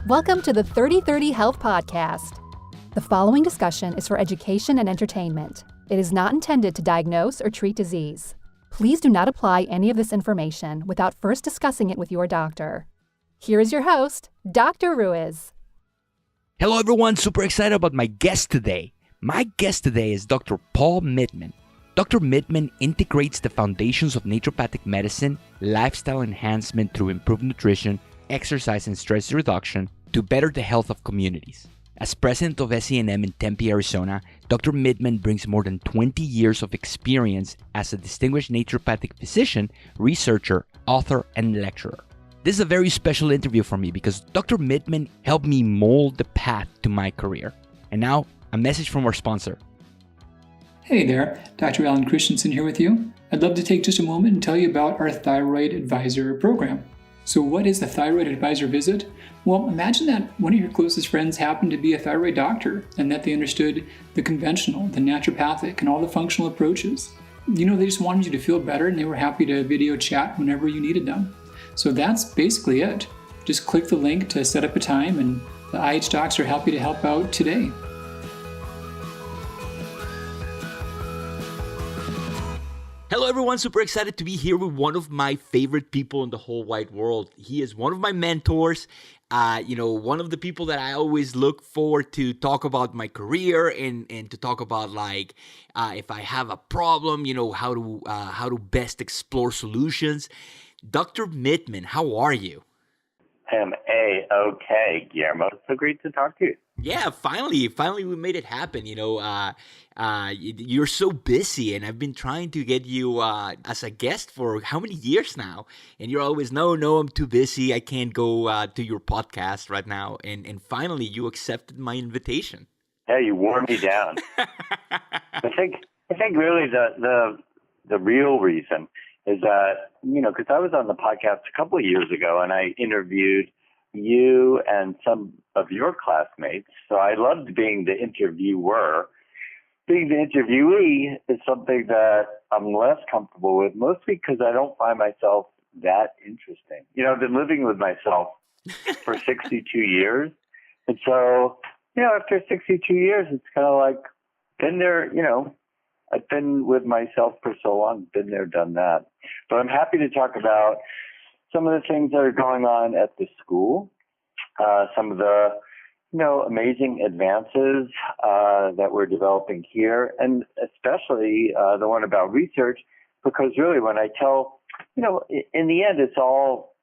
Welcome to the 3030 Health Podcast. The following discussion is for education and entertainment. It is not intended to diagnose or treat disease. Please do not apply any of this information without first discussing it with your doctor. Here is your host, Dr. Ruiz. Hello everyone, super excited about my guest today. My guest today is Dr. Paul Mittman. Dr. Mittman integrates the foundations of naturopathic medicine, lifestyle enhancement through improved nutrition, exercise and stress reduction to better the health of communities. As president of SCNM in Tempe, Arizona, Dr. Mittman brings more than 20 years of experience as a distinguished naturopathic physician, researcher, author, and lecturer. This is a very special interview for me because Dr. Mittman helped me mold the path to my career. And now, a message from our sponsor. Hey there, Dr. Alan Christensen here with you. I'd love to take just a moment and tell you about our Thyroid Advisor program. So what is a Thyroid Advisor visit? Well, imagine that one of your closest friends happened to be a thyroid doctor and that they understood the conventional, the naturopathic, and all the functional approaches. They just wanted you to feel better and they were happy to video chat whenever you needed them. So that's basically it. Just click the link to set up a time and the IH docs are happy to help out today. Hello everyone, super excited to be here with one of my favorite people in the whole wide world. He is one of my mentors, one of the people that I always look forward to talk about my career and to talk about if I have a problem, how to best explore solutions. Dr. Mittman, how are you? I'm A-OK, Guillermo. It's so great to talk to you. Yeah, finally we made it happen. You're so busy, and I've been trying to get you as a guest for how many years now? And you're always, no, I'm too busy. I can't go to your podcast right now. And finally, you accepted my invitation. Yeah, you wore me down. I think really the real reason is that, because I was on the podcast a couple of years ago, and I interviewed you and some of your classmates. So I loved being the interviewer. Being the interviewee is something that I'm less comfortable with, mostly because I don't find myself that interesting. I've been living with myself for 62 years. And so, after 62 years, it's kind of like, been there, I've been with myself for so long, been there, done that. But I'm happy to talk about some of the things that are going on at the school, some of the, amazing advances that we're developing here, and especially the one about research, because really when I tell, in the end, it's all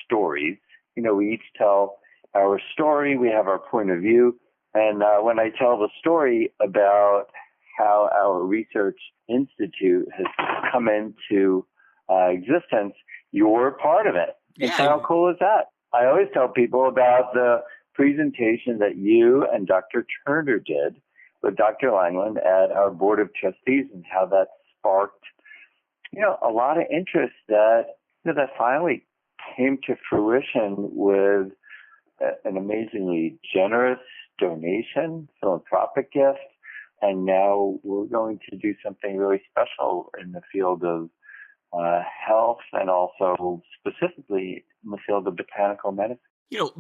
stories. We each tell our story, we have our point of view, and when I tell the story about how our research institute has come into existence, you're part of it. Yeah. And how cool is that? I always tell people about the presentation that you and Dr. Turner did with Dr. Langland at our Board of Trustees and how that sparked, a lot of interest that finally came to fruition with an amazingly generous donation, philanthropic gift. And now we're going to do something really special in the field of health and also specifically in the field of botanical medicine.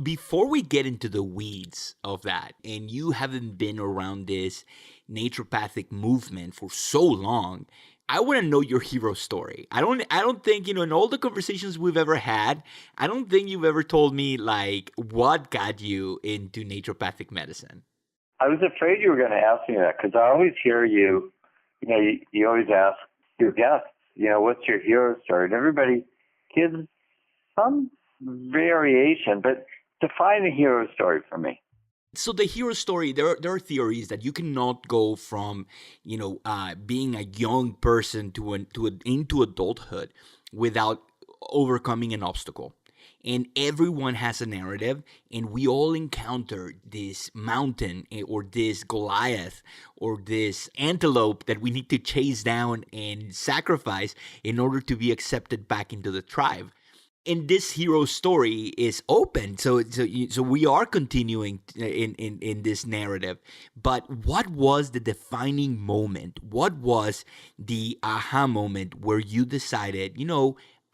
Before we get into the weeds of that, and you haven't been around this naturopathic movement for so long, I want to know your hero story. I don't think, in all the conversations we've ever had, I don't think you've ever told me what got you into naturopathic medicine. I was afraid you were going to ask me that because I always hear you always ask your guests, what's your hero story? And everybody gives some variation, but define a hero story for me. So the hero story, there are theories that you cannot go from, being a young person into adulthood without overcoming an obstacle. And everyone has a narrative, and we all encounter this mountain or this Goliath or this antelope that we need to chase down and sacrifice in order to be accepted back into the tribe. And this hero story is open, so we are continuing in this narrative. But what was the defining moment? What was the aha moment where you decided,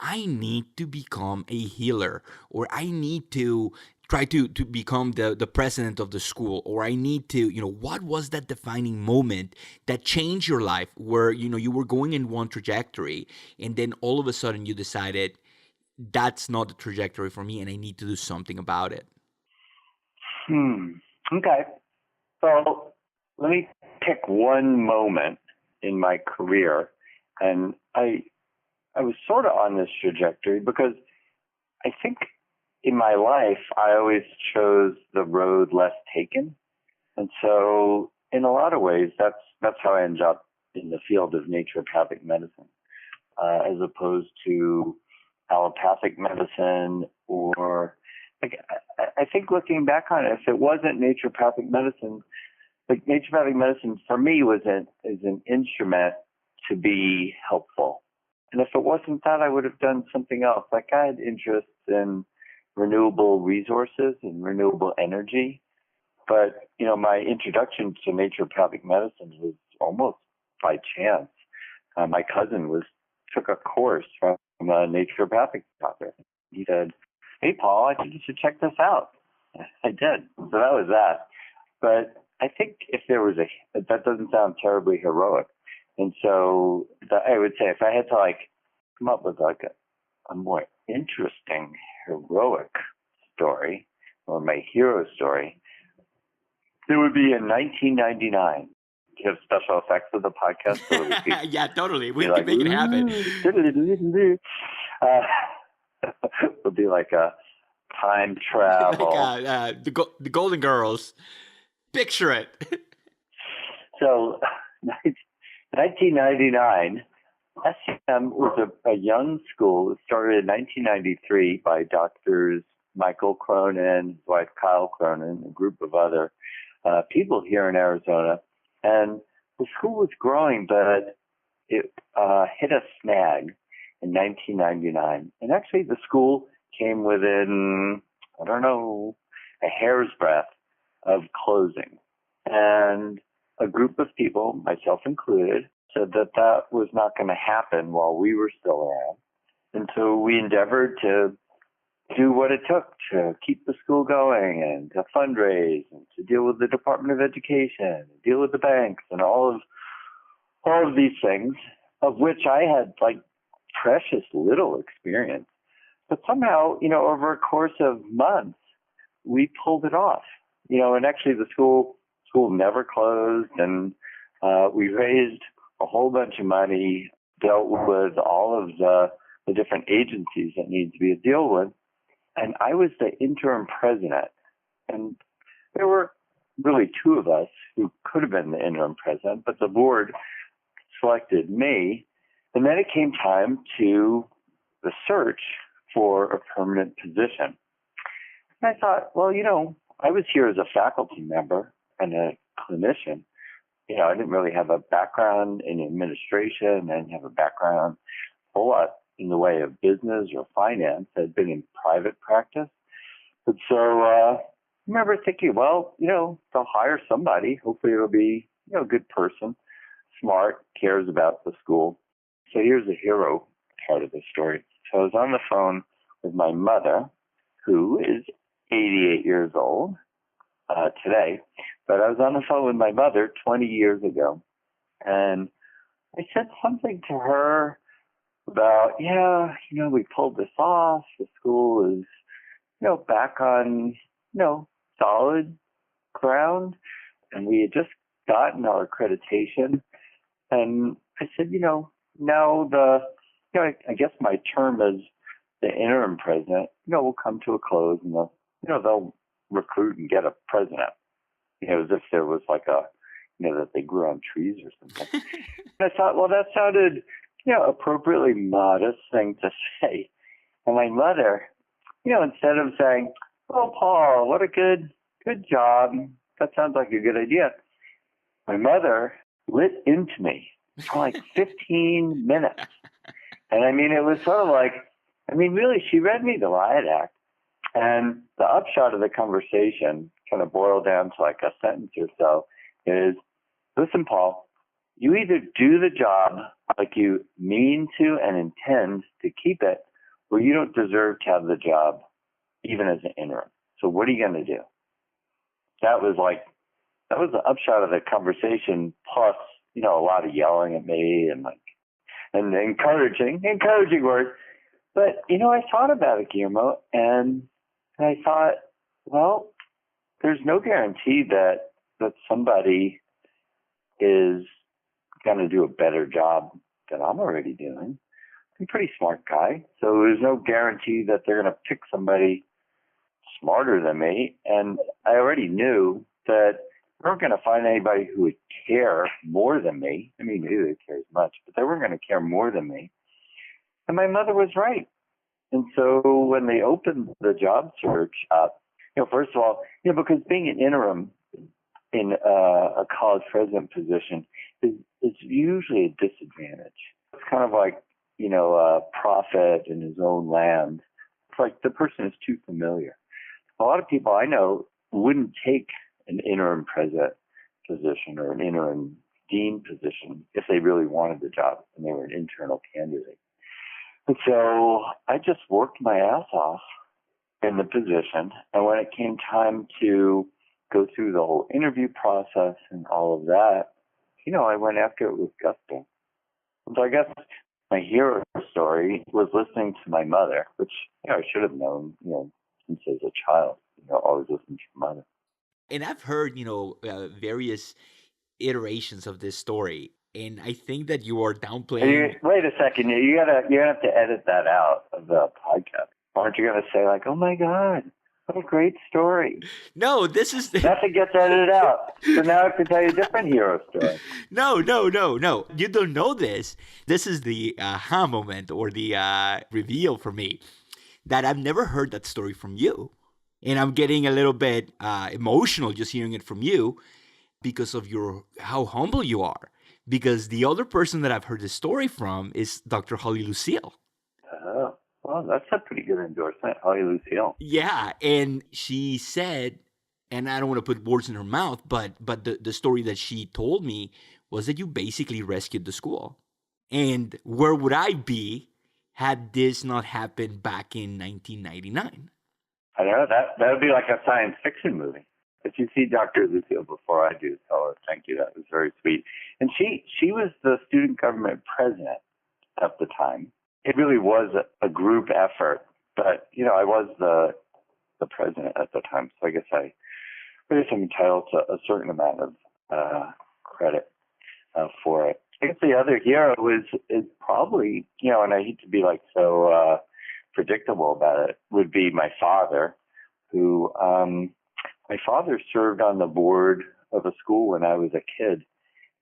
I need to become a healer, or I need to try to become the president of the school, or I need to, what was that defining moment that changed your life where, you were going in one trajectory and then all of a sudden you decided that's not the trajectory for me and I need to do something about it? Okay. So let me pick one moment in my career. And I was sort of on this trajectory because I think in my life, I always chose the road less taken. And so in a lot of ways, that's how I ended up in the field of naturopathic medicine, as opposed to allopathic medicine or like, I think looking back on it, if it wasn't naturopathic medicine, like naturopathic medicine for me is an instrument to be helpful. And if it wasn't that, I would have done something else. Like I had interests in renewable resources and renewable energy. But, my introduction to naturopathic medicine was almost by chance. My cousin took a course from a naturopathic doctor. He said, "Hey, Paul, I think you should check this out." I did. So that was that. But I think if there was that doesn't sound terribly heroic. And so I would say if I had to come up with a more interesting heroic story or my hero story, it would be in 1999. Do you have special effects of the podcast? So that we yeah, totally. We can make it happen. It would be like a time travel. Like the Golden Girls. Picture it. So 1999, SCNM was a young school. It started in 1993 by doctors Michael Cronin, his wife Kyle Cronin, a group of other people here in Arizona. And the school was growing, but it hit a snag in 1999. And actually the school came within, a hair's breadth of closing. And a group of people, myself included, said that was not going to happen while we were still around. And so we endeavored to do what it took to keep the school going and to fundraise and to deal with the Department of Education, deal with the banks and all of these things, of which I had precious little experience. But somehow, over a course of months, we pulled it off. And actually the school never closed, and we raised a whole bunch of money, dealt with all of the different agencies that need to be dealt with. And I was the interim president. And there were really two of us who could have been the interim president, but the board selected me. And then it came time to the search for a permanent position. And I thought, well, I was here as a faculty member and a clinician. I didn't really have a background in administration. I didn't have a background a whole lot in the way of business or finance. I'd been in private practice. And so I remember thinking, well, they'll hire somebody. Hopefully it'll be, a good person, smart, cares about the school. So here's the hero part of the story. So I was on the phone with my mother, who is 88 years old today, but I was on the phone with my mother 20 years ago, and I said something to her about, we pulled this off. The school is, back on, solid ground, and we had just gotten our accreditation. And I said, now I guess my term as the interim president, will come to a close, and they'll recruit and get a president, as if there was that they grew on trees or something. And I thought, well, that sounded, appropriately modest thing to say. And my mother, instead of saying, "Oh, Paul, what a good job. That sounds like a good idea," my mother lit into me for 15 minutes. And it was sort of really, she read me the riot act. And the upshot of the conversation kind of boiled down to a sentence or so is, "Listen, Paul, you either do the job like you mean to and intend to keep it, well, you don't deserve to have the job even as an interim. So what are you going to do? That was the upshot of the conversation, plus, a lot of yelling at me and encouraging words. But, I thought about it, Guillermo, and I thought, well, there's no guarantee that somebody is going to do a better job than I'm already doing. I'm a pretty smart guy, so there's no guarantee that they're going to pick somebody smarter than me. And I already knew that they weren't going to find anybody who would care more than me. I mean, maybe they care as much, but they weren't going to care more than me. And my mother was right. And so when they opened the job search up, first of all, because being an interim in a college president position is usually a disadvantage. It's kind of like, a prophet in his own land. It's like the person is too familiar. A lot of people I know wouldn't take an interim president position or an interim dean position if they really wanted the job and they were an internal candidate. And so I just worked my ass off in the position. And when it came time to go through the whole interview process and all of that, I went after it with gusto. So I guess my hero story was listening to my mother, which I should have known, since as a child, always listening to your mother. And I've heard, various iterations of this story, and I think that you are downplaying. Wait a second, you have to edit that out of the podcast. Aren't you going to say like, "Oh my God, what a great story"? No, this is nothing gets edited out. So now I have to tell you a different hero story. No. You don't know this. This is the aha moment or the reveal for me that I've never heard that story from you. And I'm getting a little bit emotional just hearing it from you because of how humble you are. Because the other person that I've heard this story from is Dr. Holly Lucille. Oh, well, that's a pretty good endorsement, Holly Lucille. Yeah, and she said, and I don't want to put words in her mouth, but the story that she told me was that you basically rescued the school. And where would I be had this not happened back in 1999? I don't know. That would be like a science fiction movie. If you see Dr. Lucille before I do, tell her thank you. That was very sweet. And she was the student government president at the time. It really was a group effort, but I was the president at the time, so I guess I'm entitled to a certain amount of credit for it. I guess the other hero is probably and I hate to be like so predictable about it, would be my father, who my father served on the board of a school when I was a kid,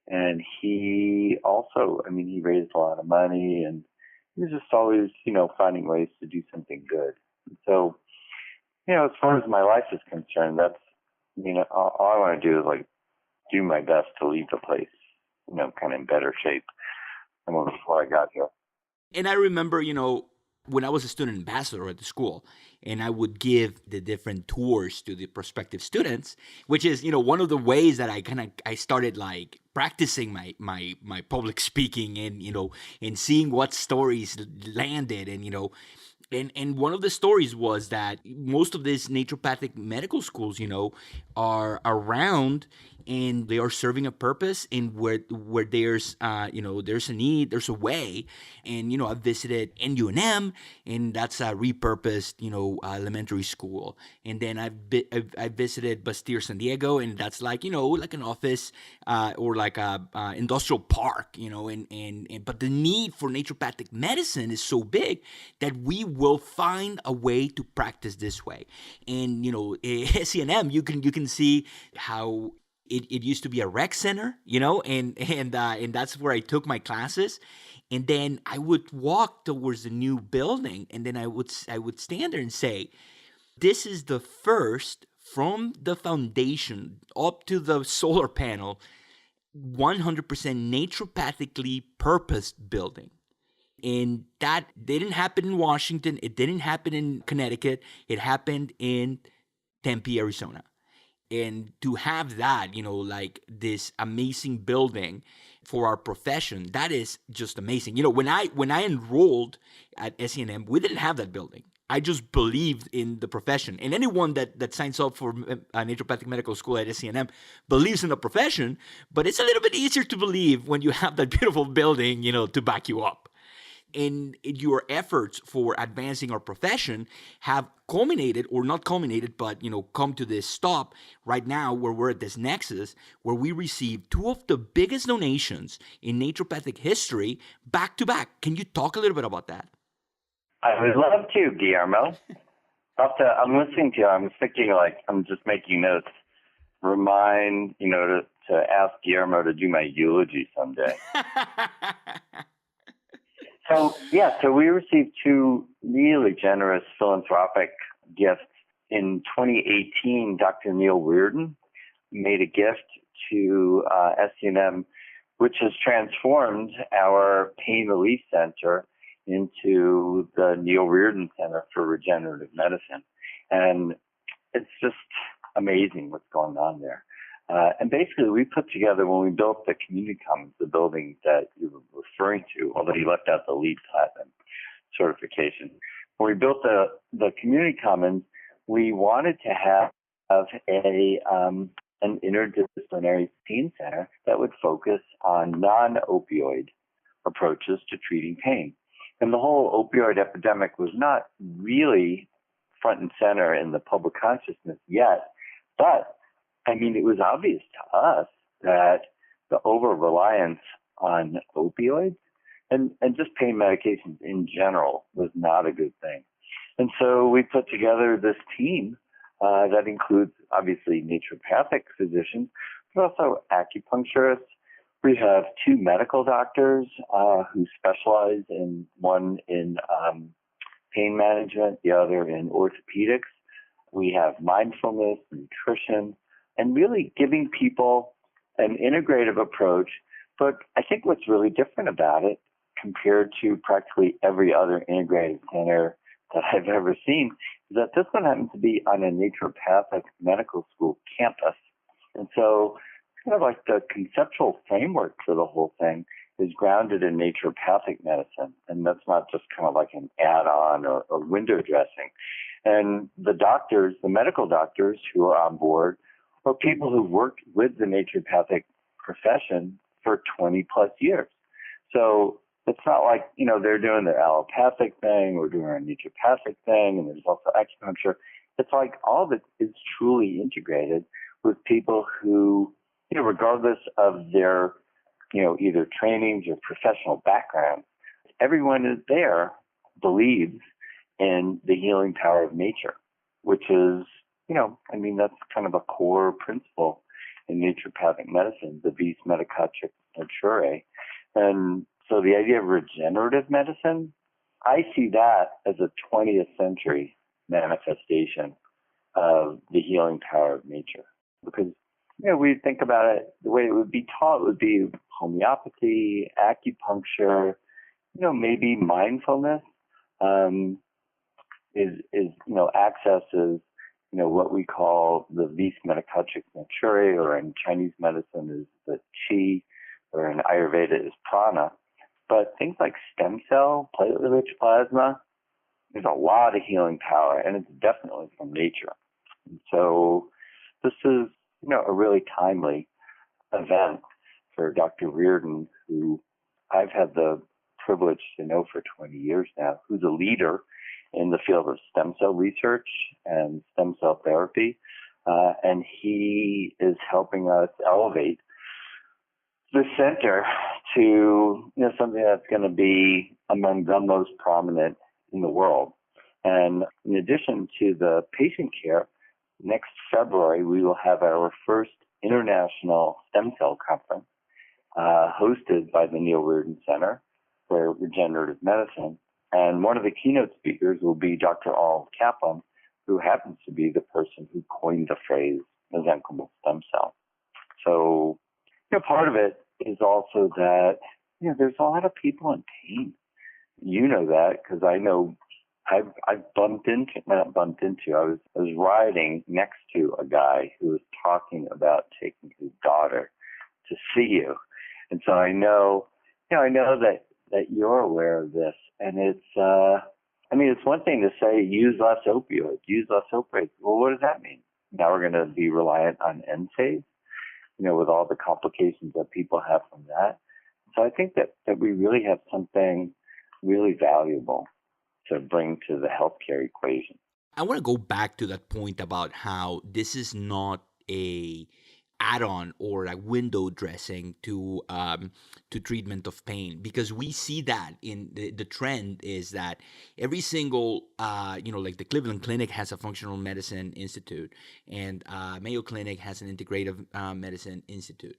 and he also, he raised a lot of money, and he was just always finding ways to do something good. And so as far as my life is concerned, that's all I want to do is do my best to leave the place kind of in better shape than before I got here. And I remember when I was a student ambassador at the school, and I would give the different tours to the prospective students, which is, one of the ways that I started practicing my public speaking and seeing what stories landed. And one of the stories was that most of these naturopathic medical schools, are around and they are serving a purpose, and where there's there's a need, there's a way. And I visited NUNM, and that's a repurposed elementary school. And then I visited Bastyr San Diego, and that's like an office or like a industrial park, and but the need for naturopathic medicine is so big that we will find a way to practice this way. And SCNM, you can see how it used to be a rec center, and that's where I took my classes. And then I would walk towards the new building, and then I would stand there and say, this is the first, from the foundation up to the solar panel, 100% naturopathically purposed building. And that didn't happen in Washington. It didn't happen in Connecticut. It happened in Tempe, Arizona. And to have that, like this amazing building for our profession, that is just amazing. When I enrolled at SCNM, we didn't have that building. I just believed in the profession. And anyone that signs up for a naturopathic medical school at SCNM believes in the profession, but it's a little bit easier to believe when you have that beautiful building, to back you up. And your efforts for advancing our profession have culminated, or not culminated, but come to this stop right now, where we're at this nexus where we received two of the biggest donations in naturopathic history back to back. Can you talk a little bit about that? I would love to, Guillermo. I'm listening to you. I'm thinking, I'm just making notes. Remind, to ask Guillermo to do my eulogy someday. So we received two really generous philanthropic gifts. In 2018, Dr. Neil Reardon made a gift to SCNM, which has transformed our Pain Relief Center into the Neil Reardon Center for Regenerative Medicine. And it's just amazing what's going on there. And basically, we put together, when we built the community commons, the building that you were referring to, although he left out the LEED Platinum certification. When we built the community commons, we wanted to have an interdisciplinary pain center that would focus on non-opioid approaches to treating pain. And the whole opioid epidemic was not really front and center in the public consciousness yet, but it was obvious to us that the over-reliance on opioids and just pain medications in general was not a good thing. And so we put together this team that includes, obviously, naturopathic physicians, but also acupuncturists. We have two medical doctors who specialize one in pain management, the other in orthopedics. We have mindfulness, nutrition, and really giving people an integrative approach. But I think what's really different about it compared to practically every other integrated center that I've ever seen is that this one happens to be on a naturopathic medical school campus. And so kind of like the conceptual framework for the whole thing is grounded in naturopathic medicine. And that's not just kind of like an add-on or window dressing. And the doctors, the medical doctors who are on board, are people who worked with the naturopathic profession for 20 plus years. So it's not like, they're doing their allopathic thing or doing a naturopathic thing, and there's also acupuncture. It's like all of it is truly integrated with people who, regardless of their, either trainings or professional background, everyone is there believes in the healing power of nature, which is, that's kind of a core principle in naturopathic medicine, the vis medicatrix naturae. And so the idea of regenerative medicine, I see that as a 20th century manifestation of the healing power of nature. Because, we think about it, the way it would be taught would be homeopathy, acupuncture, maybe mindfulness accesses what we call the vis medicatrix naturae, or in Chinese medicine is the qi, or in Ayurveda is prana. But things like stem cell, platelet-rich plasma, there's a lot of healing power, and it's definitely from nature. And so this is, a really timely event for Dr. Reardon, who I've had the privilege to know for 20 years now, who's a leader in the field of stem cell research and stem cell therapy. And he is helping us elevate the center to something that's going to be among the most prominent in the world. And in addition to the patient care, next February we will have our first international stem cell conference hosted by the Neil Reardon Center for Regenerative Medicine. And one of the keynote speakers will be Dr. Al Kaplan, who happens to be the person who coined the phrase mesenchymal stem cell. So, part of it is also that, there's a lot of people in pain. You know that because I know I've not bumped into. I was riding next to a guy who was talking about taking his daughter to see you, and so I know that you're aware of this, and it's one thing to say use less opioids, use less opioids. Well, what does that mean? Now we're going to be reliant on NSAIDs, with all the complications that people have from that. So I think that we really have something really valuable to bring to the healthcare equation. I want to go back to that point about how this is not a add-on or a window dressing to treatment of pain, because we see that in the trend is that every single like the Cleveland Clinic has a functional medicine institute, and Mayo Clinic has an integrative medicine institute,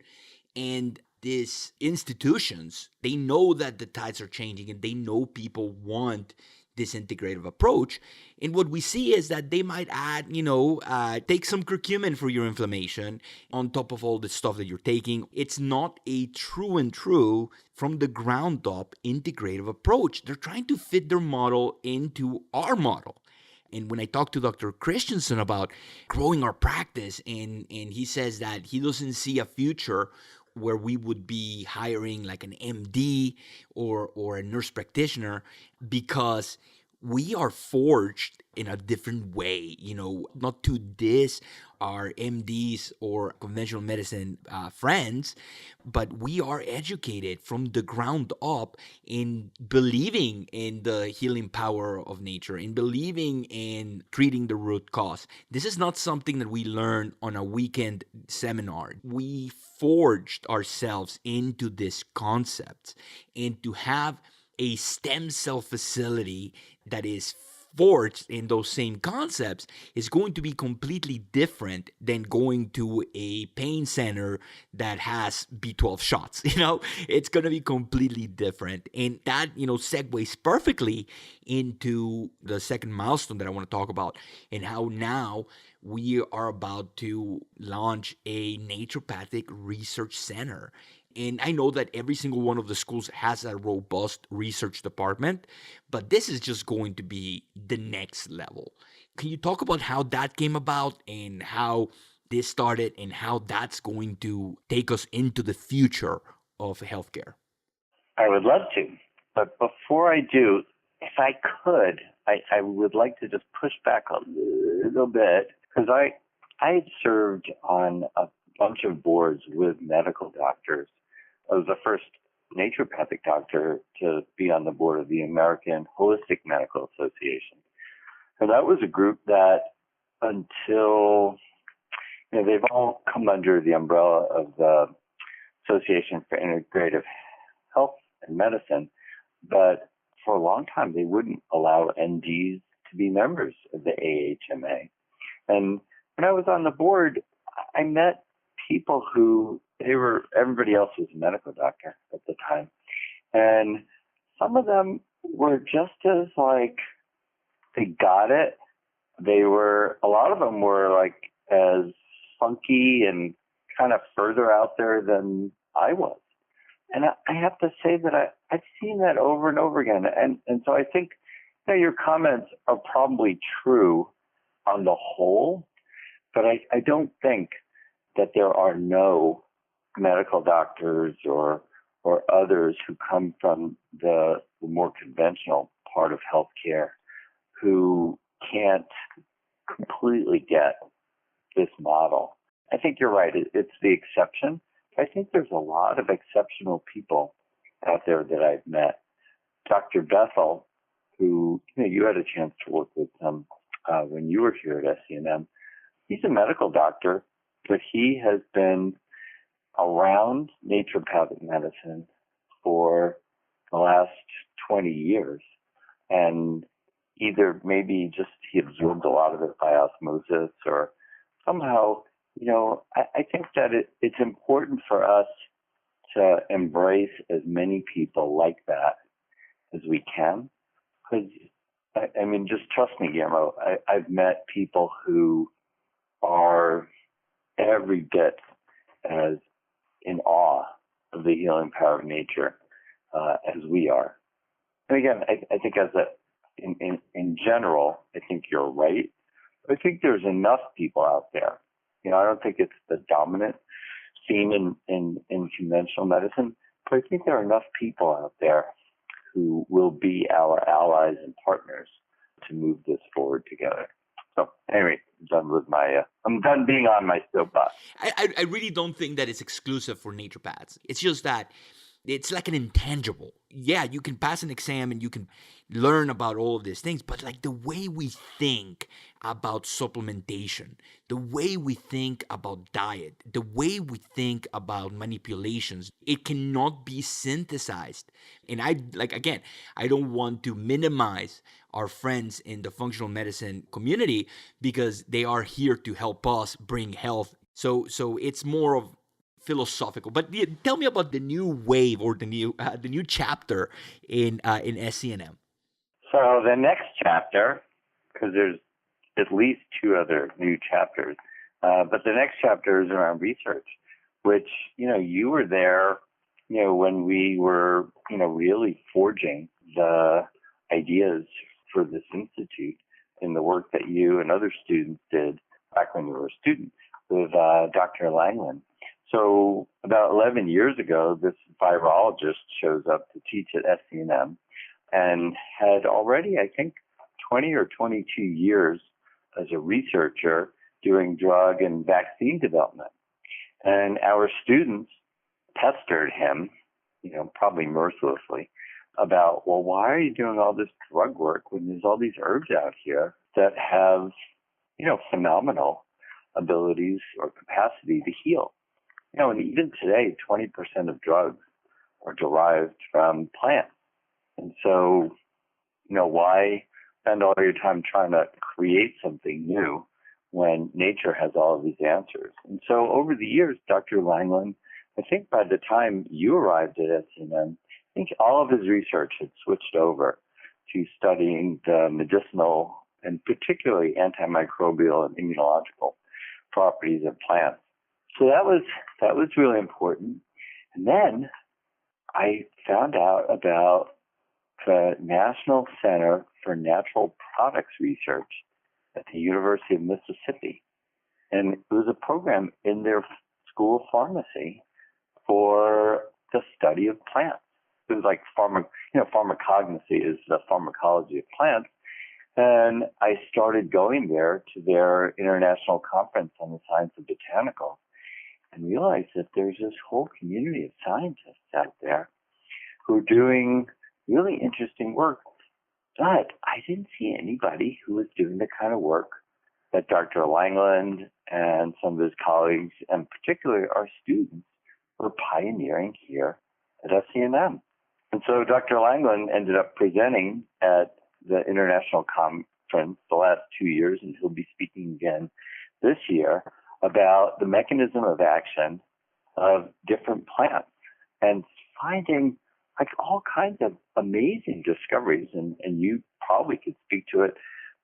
and these institutions, they know that the tides are changing and they know people want this integrative approach. And what we see is that they might add, take some curcumin for your inflammation on top of all the stuff that you're taking. It's not a true from the ground up integrative approach. They're trying to fit their model into our model. And when I talked to Dr. Christensen about growing our practice, and he says that he doesn't see a future where we would be hiring like an MD or a nurse practitioner, because we are forged in a different way, not to diss our MDs or conventional medicine friends, but we are educated from the ground up in believing in the healing power of nature, in believing in treating the root cause. This is not something that we learn on a weekend seminar. We forged ourselves into this concept, and to have a stem cell facility that is forged in those same concepts is going to be completely different than going to a pain center that has B12 shots. It's going to be completely different. And that, segues perfectly into the second milestone that I want to talk about, and how now we are about to launch a naturopathic research center. And I know that every single one of the schools has a robust research department, but this is just going to be the next level. Can you talk about how that came about and how this started and how that's going to take us into the future of healthcare? I would love to. But before I do, if I could, I would like to just push back a little bit, because I had served on a bunch of boards with medical doctors. I was the first naturopathic doctor to be on the board of the American Holistic Medical Association. And that was a group that until, they've all come under the umbrella of the Association for Integrative Health and Medicine, but for a long time they wouldn't allow NDs to be members of the AHMA. And when I was on the board, I met people who everybody else was a medical doctor at the time. And some of them were just as they got it. A lot of them were as funky and kind of further out there than I was. And I have to say that I've seen that over and over again. And so I think your comments are probably true on the whole, but I don't think that there are no medical doctors or others who come from the more conventional part of healthcare who can't completely get this model. I think you're right. It's the exception. I think there's a lot of exceptional people out there that I've met. Dr. Bethel, who you had a chance to work with him when you were here at SCNM, he's a medical doctor, but he has been around naturopathic medicine for the last 20 years. And either maybe just he absorbed a lot of it by osmosis, or somehow, I think that it's important for us to embrace as many people like that as we can. Because, just trust me, Guillermo, I've met people who are every bit as in awe of the healing power of nature as we are. And again, I think as a in general, I think you're right. I think there's enough people out there. I don't think it's the dominant theme in conventional medicine, but I think there are enough people out there who will be our allies and partners to move this forward together. So anyway, I'm done being on my soapbox. I really don't think that it's exclusive for naturopaths. It's just that it's like an intangible. Yeah, you can pass an exam and you can learn about all of these things, but like the way we think about supplementation, the way we think about diet, the way we think about manipulations, it cannot be synthesized. And again, I don't want to minimize our friends in the functional medicine community because they are here to help us bring health. So it's more of philosophical. But tell me about the new wave or the new chapter in SCNM. So the next chapter, because there's at least two other new chapters, but the next chapter is around research, which you were there, when we were really forging the ideas for this institute in the work that you and other students did back when you were a student with Dr. Langland. So about 11 years ago, this virologist shows up to teach at SCNM and had already, I think, 20 or 22 years as a researcher doing drug and vaccine development. And our students pestered him, probably mercilessly, about, well, why are you doing all this drug work when there's all these herbs out here that have, phenomenal abilities or capacity to heal? And even today, 20% of drugs are derived from plants. And so, why spend all your time trying to create something new when nature has all of these answers? And so over the years, Dr. Langland, I think by the time you arrived at SCNM, I think all of his research had switched over to studying the medicinal and particularly antimicrobial and immunological properties of plants. So that was really important. And then I found out about the National Center for Natural Products Research at the University of Mississippi. And it was a program in their School of Pharmacy for the study of plants. It was like pharmacognosy is the pharmacology of plants. And I started going there to their international conference on the science of botanicals and realized that there's this whole community of scientists out there who are doing really interesting work. But I didn't see anybody who was doing the kind of work that Dr. Langland and some of his colleagues, and particularly our students, were pioneering here at SCNM. And so Dr. Langland ended up presenting at the international conference the last 2 years, and he'll be speaking again this year about the mechanism of action of different plants and finding like all kinds of amazing discoveries. And you probably could speak to it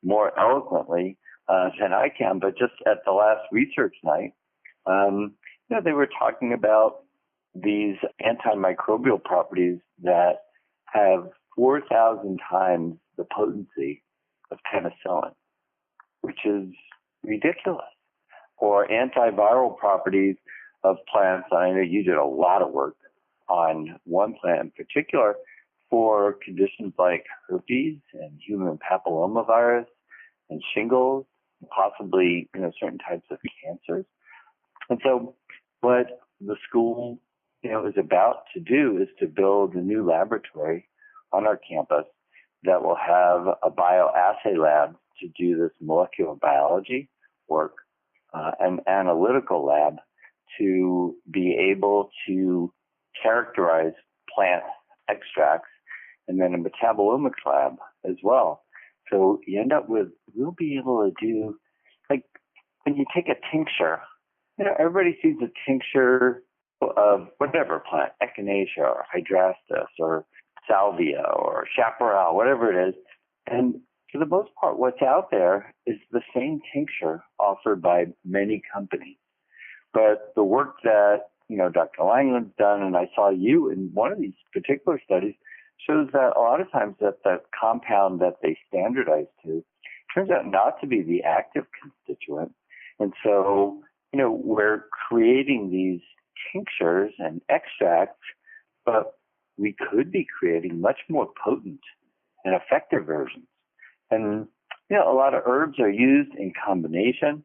more eloquently than I can, but just at the last research night, they were talking about these antimicrobial properties that have 4,000 times the potency of penicillin, which is ridiculous. Or antiviral properties of plants. I know you did a lot of work on one plant in particular for conditions like herpes and human papillomavirus and shingles, possibly certain types of cancers. And so what the school is about to do is to build a new laboratory on our campus that will have a bioassay lab to do this molecular biology work, an analytical lab to be able to characterize plant extracts, and then a metabolomics lab as well. So you end up with, we'll be able to do, like when you take a tincture, everybody sees a tincture of whatever plant, echinacea or hydrastis or salvia or chaparral, whatever it is. And for the most part, what's out there is the same tincture offered by many companies. But the work that, Dr. Langland's done, and I saw you in one of these particular studies, shows that a lot of times that the compound that they standardize to turns out not to be the active constituent. And so, we're creating these tinctures and extracts, but we could be creating much more potent and effective versions. And, a lot of herbs are used in combination,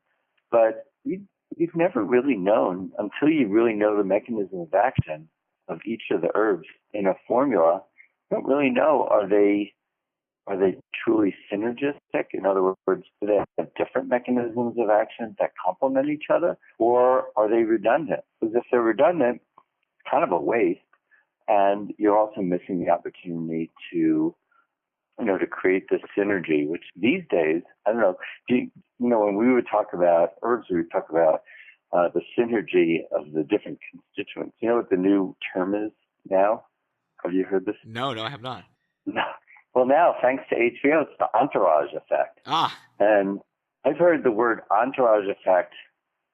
but you've never really known until you really know the mechanism of action of each of the herbs in a formula. You don't really know, are they truly synergistic? In other words, do they have different mechanisms of action that complement each other, or are they redundant? Because if they're redundant, it's kind of a waste, and you're also missing the opportunity to create this synergy, which these days, I don't know, when we would talk about herbs, we would talk about the synergy of the different constituents. You know what the new term is now? Have you heard this? No, I have not. No. Well, now, thanks to HBO, it's the entourage effect. And I've heard the word entourage effect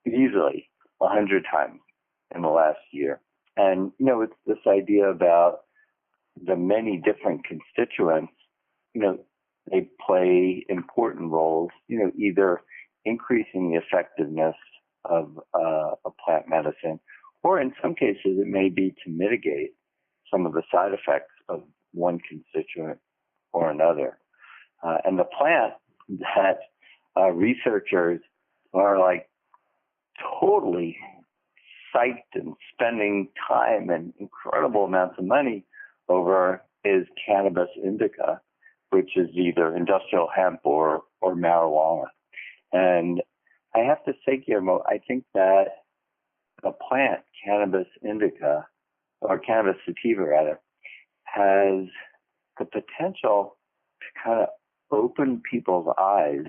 easily 100 times in the last year. And, it's this idea about the many different constituents, they play important roles, either increasing the effectiveness of a plant medicine, or in some cases, it may be to mitigate some of the side effects of one constituent or another. And the plant that researchers are like totally psyched and spending time and incredible amounts of money over is cannabis indica, which is either industrial hemp or marijuana. And I have to say, Guillermo, I think that the plant, cannabis indica, or cannabis sativa rather, has the potential to kind of open people's eyes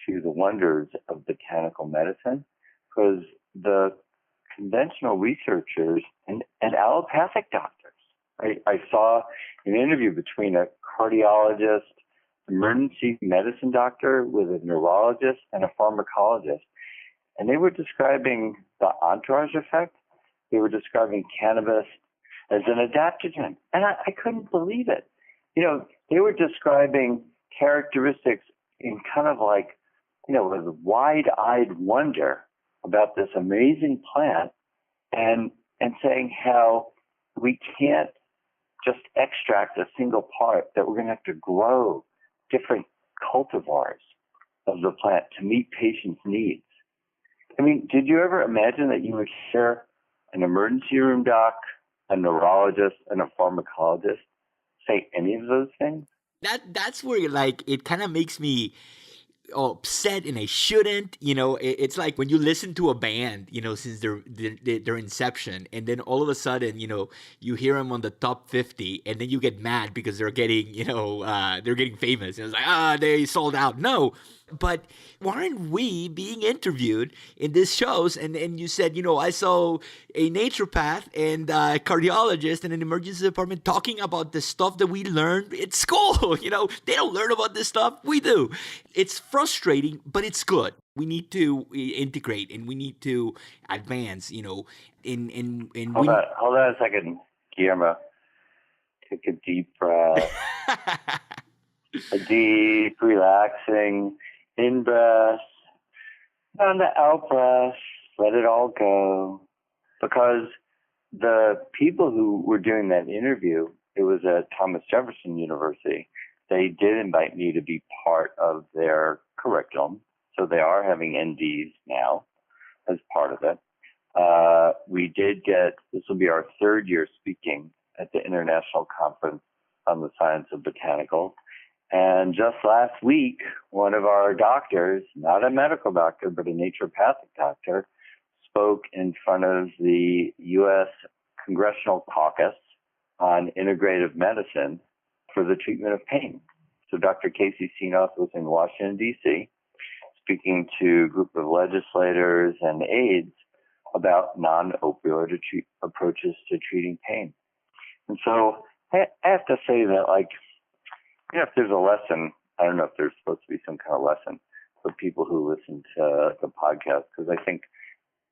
to the wonders of botanical medicine, because the conventional researchers and allopathic doctors, I saw an interview between a cardiologist, emergency medicine doctor with a neurologist, and a pharmacologist, and they were describing the entourage effect. They were describing cannabis as an adaptogen, and I couldn't believe it. They were describing characteristics in kind of like, with wide-eyed wonder about this amazing plant, and saying how we can't just extract a single part, that we're going to have to grow different cultivars of the plant to meet patients' needs. I mean, did you ever imagine that you would hear an emergency room doc, a neurologist, and a pharmacologist say any of those things? That's where it kind of makes me upset, and I shouldn't. It's like when you listen to a band, since their inception, and then all of a sudden, you hear them on the top 50, and then you get mad because they're getting, they're getting famous, and it's like, they sold out. No, but weren't we being interviewed in these shows? And you said, I saw a naturopath and a cardiologist in an emergency department talking about the stuff that we learned at school. They don't learn about this stuff. We do. It's frustrating, but it's good. We need to integrate, and we need to advance, Hold on a second, Guillermo. Take a deep breath. A deep, relaxing in-breath, and the out-breath. Let it all go. Because the people who were doing that interview, it was at Thomas Jefferson University. They did invite me to be part of their curriculum. So they are having NDs now as part of it. This will be our third year speaking at the International Conference on the Science of Botanicals. And just last week, one of our doctors, not a medical doctor, but a naturopathic doctor, spoke in front of the U.S. Congressional Caucus on integrative medicine for the treatment of pain. So Dr. Casey Seanoth was in Washington, D.C., speaking to a group of legislators and aides about non-opioid approaches to treating pain. And so I have to say that, if there's a lesson, I don't know if there's supposed to be some kind of lesson for people who listen to the podcast, because I think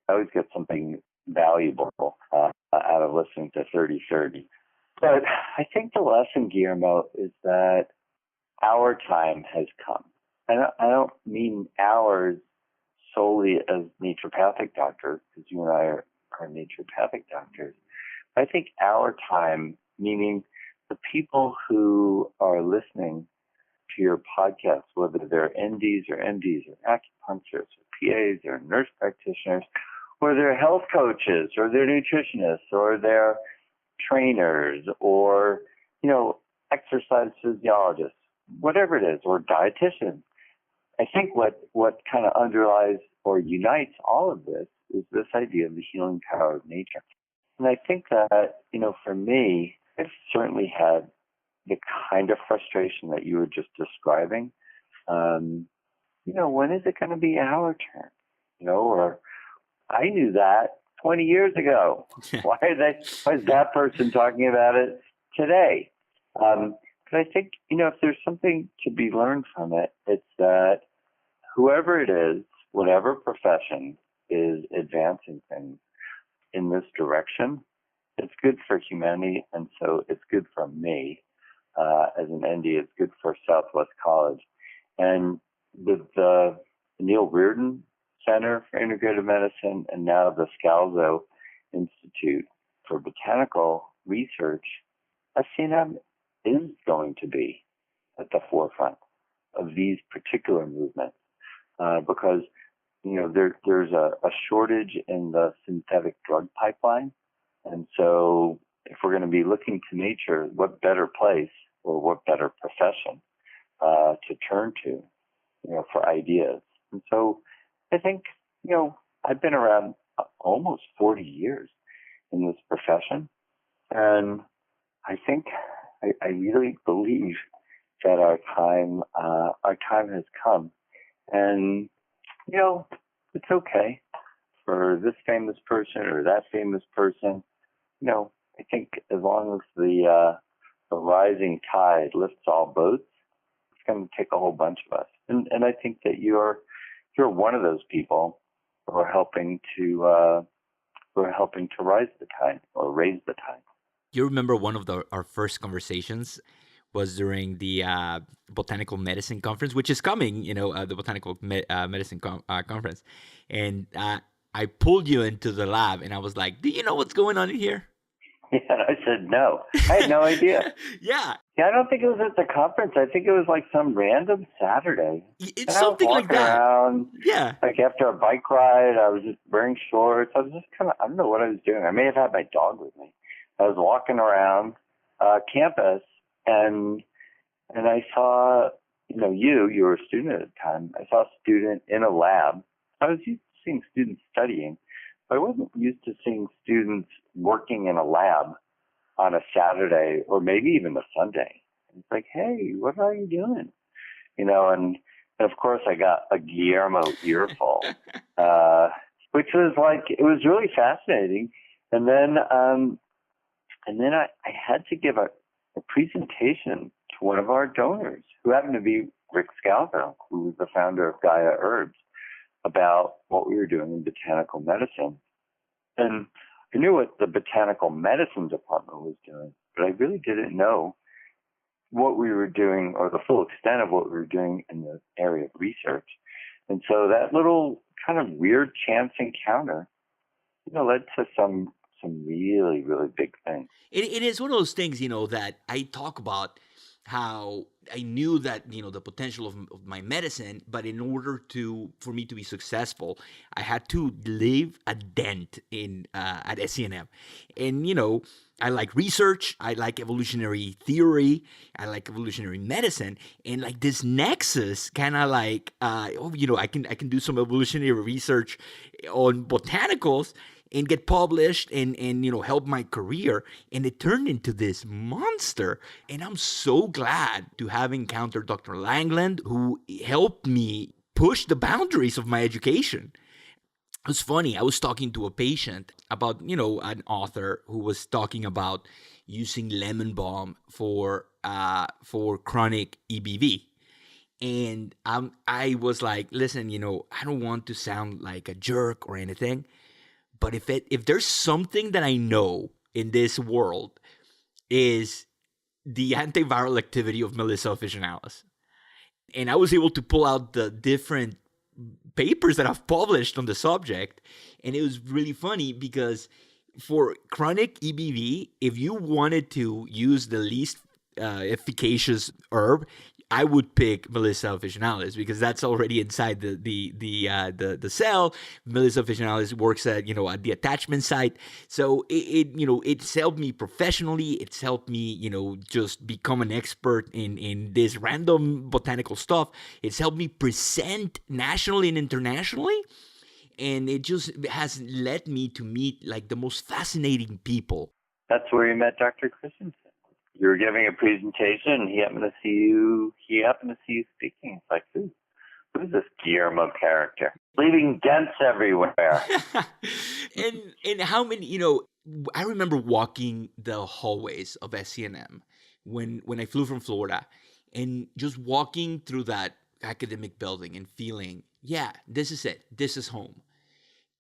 I always get something valuable out of listening to 3030. But I think the lesson, Guillermo, is that our time has come. I don't mean ours solely as naturopathic doctors, because you and I are naturopathic doctors. I think our time, meaning the people who are listening to your podcast, whether they're NDs or MDs or acupuncturists or PAs or nurse practitioners, or they're health coaches or they're nutritionists or they're trainers or, exercise physiologists, whatever it is, or dietitians. I think what kind of underlies or unites all of this is this idea of the healing power of nature. And I think that, for me, I've certainly had the kind of frustration that you were just describing. When is it going to be our turn? Or I knew that 20 years ago. Why is that person talking about it today? But I think, if there's something to be learned from it, it's that whoever it is, whatever profession is advancing things in this direction, it's good for humanity, and so it's good for me. As an ND, it's good for Southwest College. And with the Neil Reardon Center for Integrative Medicine and now the Scalzo Institute for Botanical Research, SCNM is going to be at the forefront of these particular movements because, there's a shortage in the synthetic drug pipeline. And so if we're going to be looking to nature, what better place or what better profession to turn to, for ideas. And so I think, I've been around almost 40 years in this profession. And I think I really believe that our time has come. And, it's okay for this famous person or that famous person. I think as long as the rising tide lifts all boats, it's going to take a whole bunch of us. And I think that you're one of those people who are helping to rise the tide or raise the tide. You remember one of our first conversations was during the Botanical Medicine Conference, which is coming, the Botanical Medicine Conference. And I pulled you into the lab and I was like, do you know what's going on in here? Yeah, and I said no. I had no idea. Yeah. Yeah, I don't think it was at the conference. I think it was like some random Saturday. It's something like that. Around, yeah. Like after a bike ride, I was just wearing shorts. I was just I don't know what I was doing. I may have had my dog with me. I was walking around campus and I saw, you were a student at the time. I saw a student in a lab. I was used to seeing students studying, but I wasn't used to seeing students working in a lab on a Saturday or maybe even a Sunday. It's like, hey, what are you doing? And of course I got a Guillermo earful, which was like, it was really fascinating. And then I had to give a presentation to one of our donors who happened to be Rick Scalzo, who was the founder of Gaia Herbs, about what we were doing in botanical medicine. And I knew what the botanical medicine department was doing, but I really didn't know what we were doing or the full extent of what we were doing in the area of research. And so that little kind of weird chance encounter, led to some really, really big things. It is one of those things, that I talk about how I knew that, the potential of my medicine, but in order for me to be successful, I had to leave a dent at SCNM. And, I like research, I like evolutionary theory, I like evolutionary medicine, and like this nexus kind of like, I can do some evolutionary research on botanicals and get published and help my career. And it turned into this monster. And I'm so glad to have encountered Dr. Langland, who helped me push the boundaries of my education. It was funny. I was talking to a patient about, an author who was talking about using lemon balm for chronic EBV. And I was like, listen, I don't want to sound like a jerk or anything, but if there's something that I know in this world, is the antiviral activity of Melissa officinalis. And I was able to pull out the different papers that I've published on the subject. And it was really funny because for chronic EBV, if you wanted to use the least efficacious herb, I would pick Melissa officinalis because that's already inside the cell. Melissa officinalis works at the attachment site, so it's helped me professionally. It's helped me just become an expert in this random botanical stuff. It's helped me present nationally and internationally, and it just has led me to meet like the most fascinating people. That's where you met Dr. Christensen. You were giving a presentation, and he happened to see you. Speaking. It's like, who's this Guillermo character? Leaving dents everywhere. and how many? I remember walking the hallways of SCNM when I flew from Florida, and just walking through that academic building and feeling, yeah, this is it. This is home.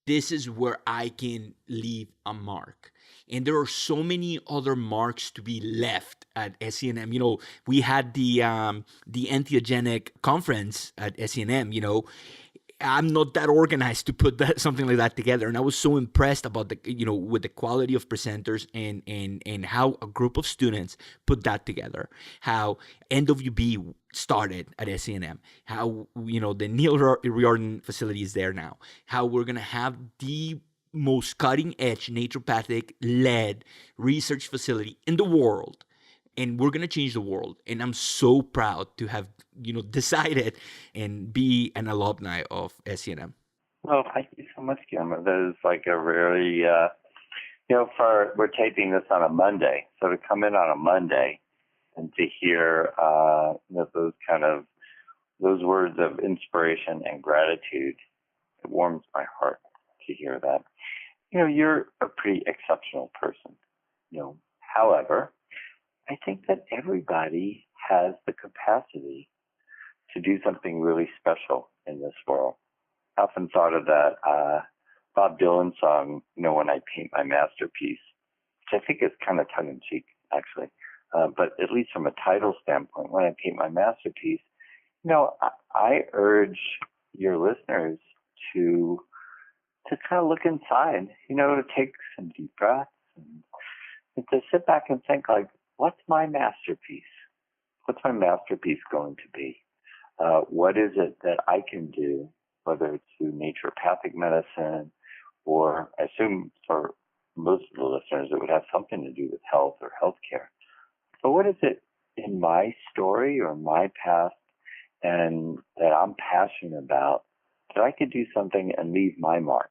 This is where I can leave a mark. And there are so many other marks to be left at SCNM. We had the entheogenic conference at SCNM. I'm not that organized to put something like that together, and I was so impressed about with the quality of presenters and how a group of students put that together. How NWB started at SCNM. How the Neil Riordan facility is there now. How we're gonna have the most cutting-edge naturopathic-led research facility in the world, and we're gonna change the world. And I'm so proud to have decided and be an alumni of SCNM. Well, thank you so much, Guillermo. That is like a really, we're taping this on a Monday, so to come in on a Monday and to hear those words of inspiration and gratitude, it warms my heart to hear that. You're a pretty exceptional person. However, I think that everybody has the capacity to do something really special in this world. I often thought of that Bob Dylan song, When I Paint My Masterpiece, which I think is kind of tongue-in-cheek, actually. But at least from a title standpoint, When I Paint My Masterpiece, I urge your listeners to kind of look inside, to take some deep breaths and to sit back and think, like, what's my masterpiece? What's my masterpiece going to be? What is it that I can do, whether it's through naturopathic medicine, or I assume for most of the listeners it would have something to do with health or healthcare. But what is it in my story or my past and that I'm passionate about that I could do something and leave my mark,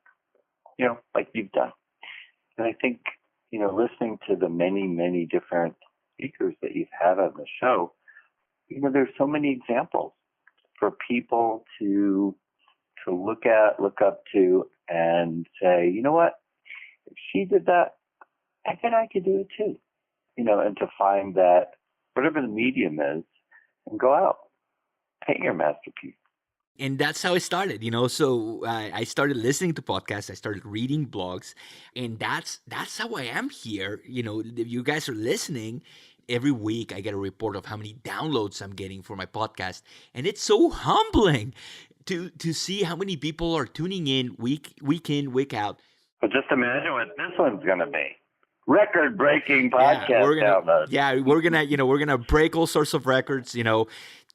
like you've done? And I think, listening to the many, many different speakers that you've had on the show, there's so many examples for people to look up to and say, you know what, if she did that, I think I could do it too. And to find that whatever the medium is, and go out, paint your masterpiece. And that's how it started, So I started listening to podcasts. I started reading blogs, and that's how I am here. If you guys are listening, every week I get a report of how many downloads I'm getting for my podcast, and it's so humbling to see how many people are tuning in week in, week out. But just imagine what this one's gonna be. Record-breaking podcast downloads. Yeah, we're gonna break all sorts of records.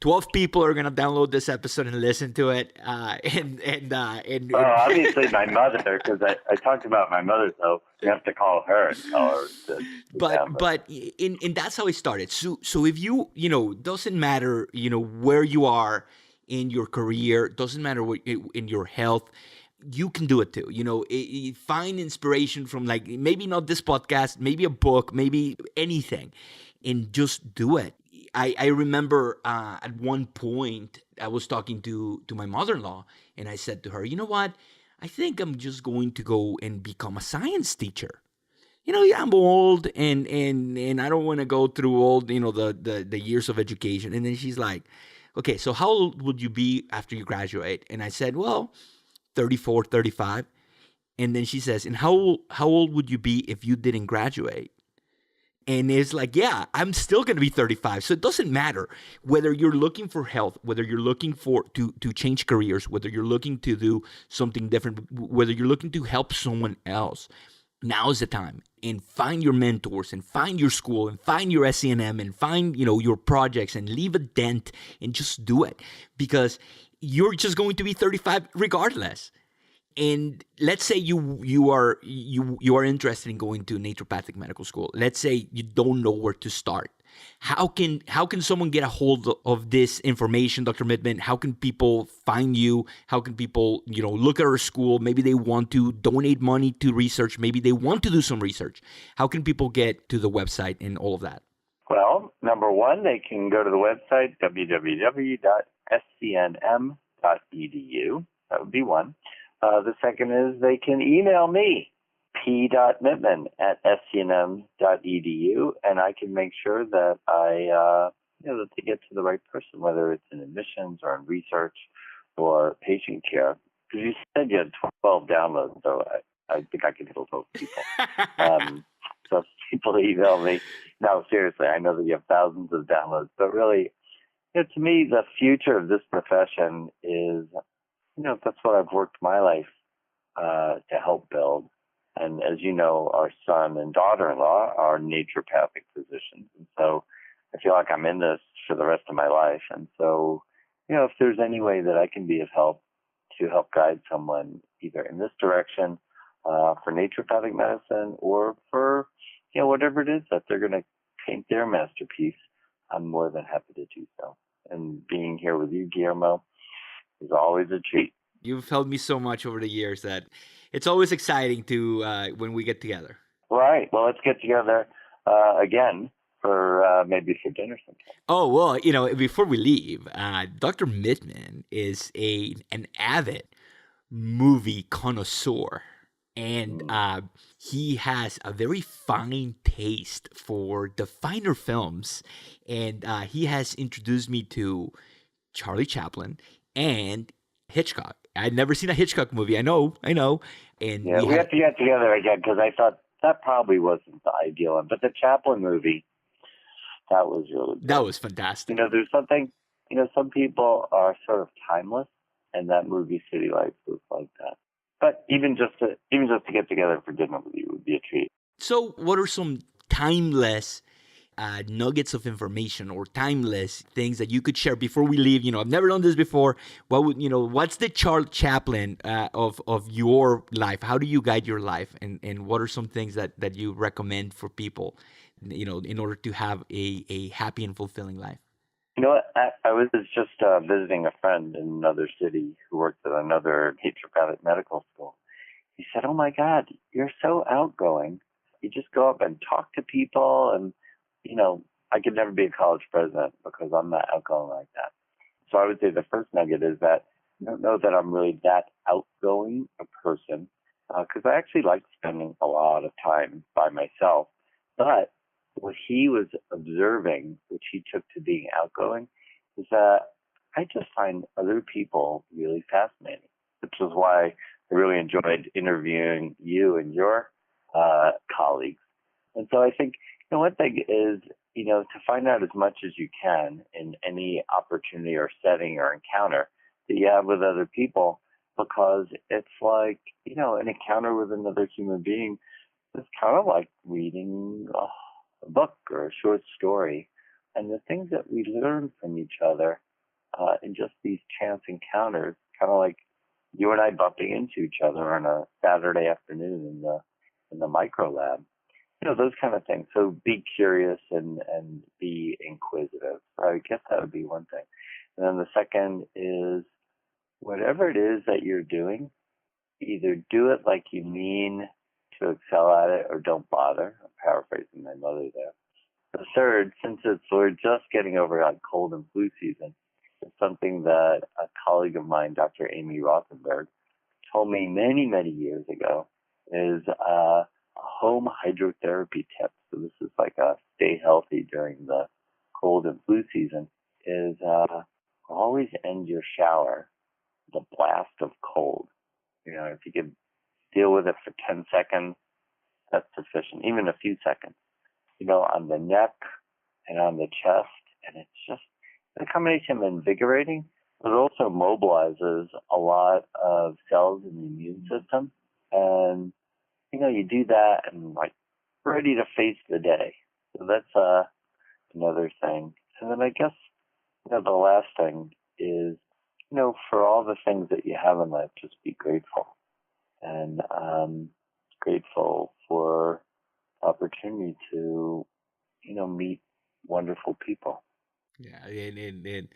12 people are gonna download this episode and listen to it. Obviously my mother, because I talked about my mother, so you have to call her and tell her. But that's how it started. So if doesn't matter where you are in your career, doesn't matter what in your health. You can do it too. Find inspiration from, like, maybe not this podcast, maybe a book, maybe anything, and just do it. I remember at one point I was talking to my mother-in-law, and I said to her, you know what? I think I'm just going to go and become a science teacher. I'm old and I don't want to go through all, the years of education. And then she's like, okay, so how old would you be after you graduate? And I said, well, 34, 35. And then she says, and how old would you be if you didn't graduate? And it's like, yeah, I'm still going to be 35. So it doesn't matter whether you're looking for health, whether you're looking for to change careers, whether you're looking to do something different, whether you're looking to help someone else. Now's the time, and find your mentors and find your school and find your SCNM and find, your projects and leave a dent and just do it, because you're just going to be 35 regardless. And let's say you are interested in going to naturopathic medical school. Let's say you don't know where to start. How can someone get a hold of this information, Dr. Mittman? How can people find you? How can people, look at our school? Maybe they want to donate money to research. Maybe they want to do some research. How can people get to the website and all of that? Well, number one, they can go to the website, www.scnm.edu. That would be one. The second is they can email me, p.mittman@scnm.edu, and I can make sure that that they get to the right person, whether it's in admissions or in research or patient care. Because you said you had 12 downloads, so I think I can help those people. So if people email me, no, seriously, I know that you have thousands of downloads, but really, to me, the future of this profession is, that's what I've worked my life to help build. And as you know, our son and daughter-in-law are naturopathic physicians. And so I feel like I'm in this for the rest of my life. And so, if there's any way that I can be of help to help guide someone either in this direction for naturopathic medicine or for, whatever it is that they're going to paint their masterpiece, I'm more than happy to do so. And being here with you, Guillermo, is always a treat. You've helped me so much over the years that it's always exciting to when we get together. Right. Well, let's get together again for maybe for dinner sometime. Oh, well, before we leave, Dr. Mittman is an avid movie connoisseur. And he has a very fine taste for the finer films. And he has introduced me to Charlie Chaplin and Hitchcock. I'd never seen a Hitchcock movie. I know. And yeah, we have to get together again, because I thought that probably wasn't the ideal one. But the Chaplin movie, that was really good. That was fantastic. There's something, some people are sort of timeless, and that movie City Lights was like that. But even just to get together for dinner with you would be a treat. So what are some timeless nuggets of information or timeless things that you could share before we leave? I've never done this before. What's the Charles Chaplin of your life? How do you guide your life? And what are some things that you recommend for people, in order to have a happy and fulfilling life? I was just visiting a friend in another city who worked at another naturopathic medical school. He said, "Oh my God, you're so outgoing. You just go up and talk to people." And, I could never be a college president because I'm not outgoing like that. So I would say the first nugget is that I don't know that I'm really that outgoing a person, because I actually like spending a lot of time by myself. But what he was observing, which he took to being outgoing, is that I just find other people really fascinating, which is why I really enjoyed interviewing you and your colleagues. And so I think, one thing is, to find out as much as you can in any opportunity or setting or encounter that you have with other people, because it's like, an encounter with another human being is kind of like reading a book or a short story. And the things that we learn from each other in just these chance encounters, kind of like you and I bumping into each other on a Saturday afternoon in the micro lab, those kind of things. So be curious and be inquisitive. So I guess that would be one thing. And then the second is, whatever it is that you're doing, either do it like you mean to excel at it, or don't bother. I'm paraphrasing my mother there. The third, since we're just getting over cold and flu season, it's something that a colleague of mine, Dr. Amy Rothenberg, told me many, many years ago, is a home hydrotherapy tip. So this is like a stay healthy during the cold and flu season, is always end your shower with a blast of cold. If you can deal with it for 10 seconds, that's sufficient, even a few seconds. on the neck and on the chest. And it's just the combination of invigorating, but it also mobilizes a lot of cells in the immune system. And, you do that and like ready to face the day. So that's another thing. And then I guess, the last thing is, for all the things that you have in life, just be grateful. And grateful for the opportunity to, meet wonderful people. Yeah, and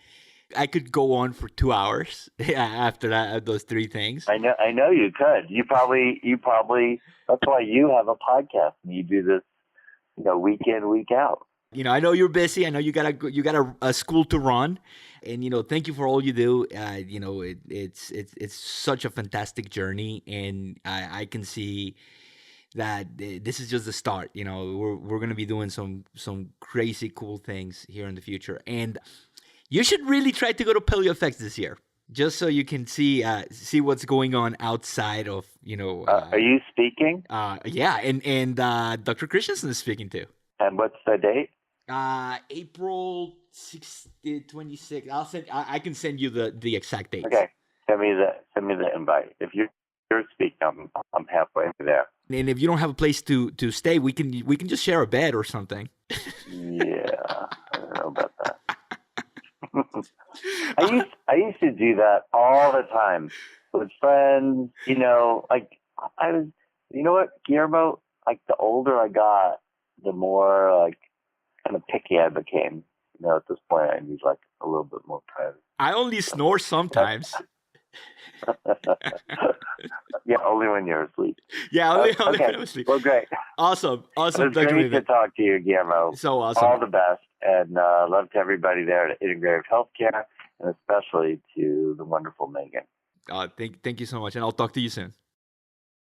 I could go on for 2 hours after that, those three things. I know you could. You probably. That's why you have a podcast and you do this, week in, week out. I know you're busy. I know you got a school to run, and thank you for all you do. It's such a fantastic journey, and I can see that this is just the start. We're gonna be doing some crazy cool things here in the future, and you should really try to go to PaleoFX this year, just so you can see what's going on outside of Are you speaking? Yeah, and Dr. Christensen is speaking too. And what's the date? April 26th. I can send you the exact dates. Okay, send me the invite. If you're speaking, I'm halfway there. And if you don't have a place to stay, we can just share a bed or something. Yeah, I don't know about that. I used to do that all the time with friends. Like I was. You know what, Guillermo? Like the older I got, the more like kind of picky I became. At this point, I need like a little bit more privacy. I only snore sometimes. Yeah, only when you're asleep. Yeah, only okay. when I'm asleep. Well, great. Awesome. It was great to talk to you, Guillermo. So awesome. All the best, and love to everybody there at Integrative Healthcare, and especially to the wonderful Megan. Thank you so much, and I'll talk to you soon.